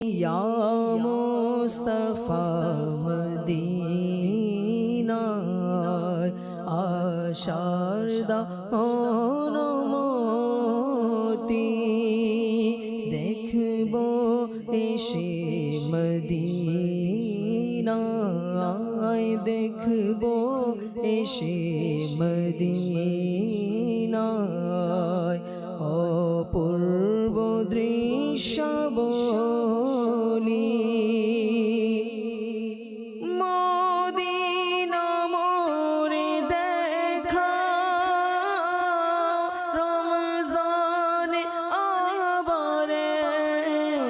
या मुस्तफा मदीना आशार दानमती देखबो एशे मदीना देखबो एशे मदीना অপূর্ব দৃশ্য বলি মদিনা মোরে দেখা রমজানে আবার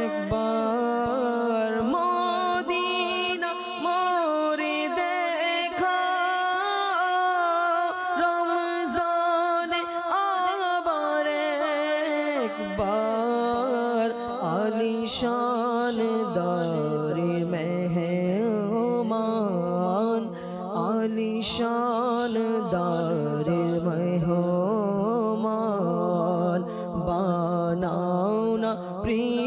একবার মদিনা মোরে দেখা রমজানে আবার একবার আলিশান দারে মেহমান আলিশান দারে মেহমান বানাও না প্রিয়